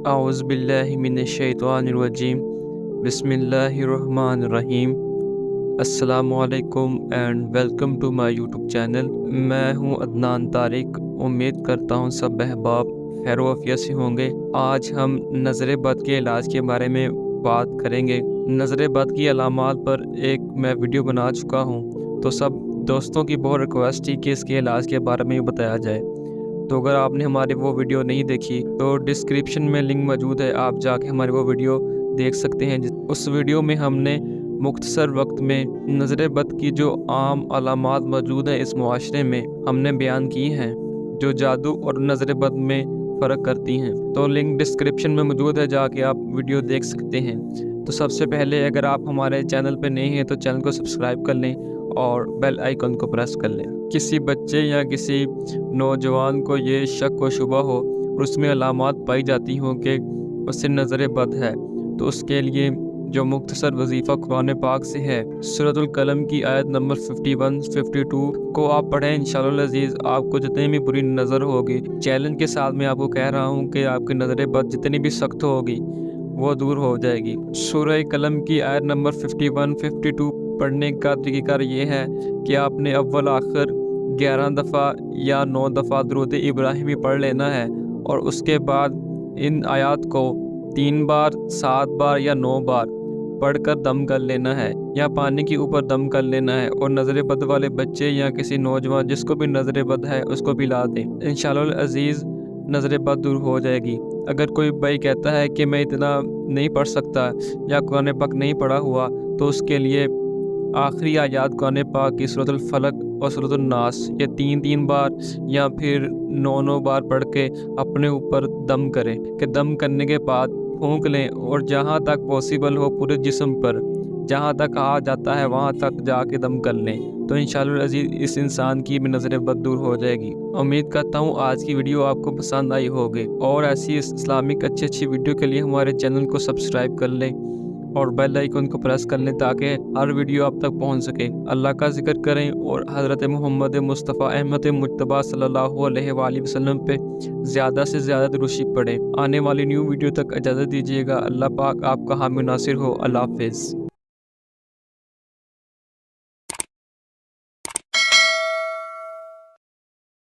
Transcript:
اعوذ باللہ من الشیطان الرجیم بسم اللہ الرحمن الرحیم۔ السلام علیکم and welcome to my YouTube channel. میں ہوں عدنان طارق۔ امید کرتا ہوں سب احباب خیر و عافیت سے ہوں گے۔ آج ہم نظر بد کے علاج کے بارے میں بات کریں گے۔ نظر بد کی علامات پر ایک میں ویڈیو بنا چکا ہوں، تو سب دوستوں کی بہت ریکویسٹ تھی کہ اس کے علاج کے بارے میں بتایا جائے۔ تو اگر آپ نے ہماری وہ ویڈیو نہیں دیکھی تو ڈسکرپشن میں لنک موجود ہے، آپ جا کے ہماری وہ ویڈیو دیکھ سکتے ہیں۔ اس ویڈیو میں ہم نے مختصر وقت میں نظر بد کی جو عام علامات موجود ہیں اس معاشرے میں ہم نے بیان کی ہیں، جو جادو اور نظر بد میں فرق کرتی ہیں۔ تو لنک ڈسکرپشن میں موجود ہے، جا کے آپ ویڈیو دیکھ سکتے ہیں۔ تو سب سے پہلے اگر آپ ہمارے چینل پہ نہیں ہیں تو چینل کو سبسکرائب کر لیں اور بیل آئیکن کو پریس کر لیں۔ کسی بچے یا کسی نوجوان کو یہ شک و شبہ ہو اور اس میں علامات پائی جاتی ہوں کہ اس سے نظر بد ہے، تو اس کے لیے جو مختصر وظیفہ قرآن پاک سے ہے، سورۃ القلم کی آیت نمبر 51 52 کو آپ پڑھیں۔ انشاءاللہ العزیز آپ کو جتنی بھی بری نظر ہوگی، چیلنج کے ساتھ میں آپ کو کہہ رہا ہوں کہ آپ کی نظر بد جتنی بھی سخت ہوگی وہ دور ہو جائے گی۔ سورہ قلم کی آیت نمبر 51 52 پڑھنے کا طریقہ کار یہ ہے کہ آپ نے اول آخر 11 دفعہ یا 9 دفعہ درود ابراہیمی پڑھ لینا ہے، اور اس کے بعد ان آیات کو 3 بار 7 بار یا 9 بار پڑھ کر دم کر لینا ہے، یا پانی کے اوپر دم کر لینا ہے، اور نظر بد والے بچے یا کسی نوجوان جس کو بھی نظر بد ہے اس کو پلا دیں۔ انشاءاللہ العزیز نظر بد دور ہو جائے گی۔ اگر کوئی بھائی کہتا ہے کہ میں اتنا نہیں پڑھ سکتا یا قرآن پاک نہیں پڑھا ہوا، تو اس کے لیے آخری آیات قرآن پاک کی سورۃ الفلق اور سورۃ الناس یہ 3 بار یا پھر 9 بار پڑھ کے اپنے اوپر دم کریں، کہ دم کرنے کے بعد پھونک لیں، اور جہاں تک پاسبل ہو پورے جسم پر، جہاں تک آ جاتا ہے وہاں تک جا کے دم کر لیں، تو انشاءاللہ العزیز اس انسان کی بھی نظر بد دور ہو جائے گی۔ امید کرتا ہوں آج کی ویڈیو آپ کو پسند آئی ہوگی، اور ایسی اسلامک اچھی ویڈیو کے لیے ہمارے چینل کو سبسکرائب کر لیں اور بیل آئیکن کو پریس کر لیں تاکہ ہر ویڈیو آپ تک پہنچ سکے۔ اللہ کا ذکر کریں اور حضرت محمد مصطفیٰ احمد مجتبیٰ صلی اللہ علیہ وآلہ وسلم پہ زیادہ سے زیادہ درود شریف پڑھیں۔ آنے والی نیو ویڈیو تک اجازت دیجیے گا۔ اللہ پاک آپ کا حامی ناصر ہو۔ اللہ حافظ۔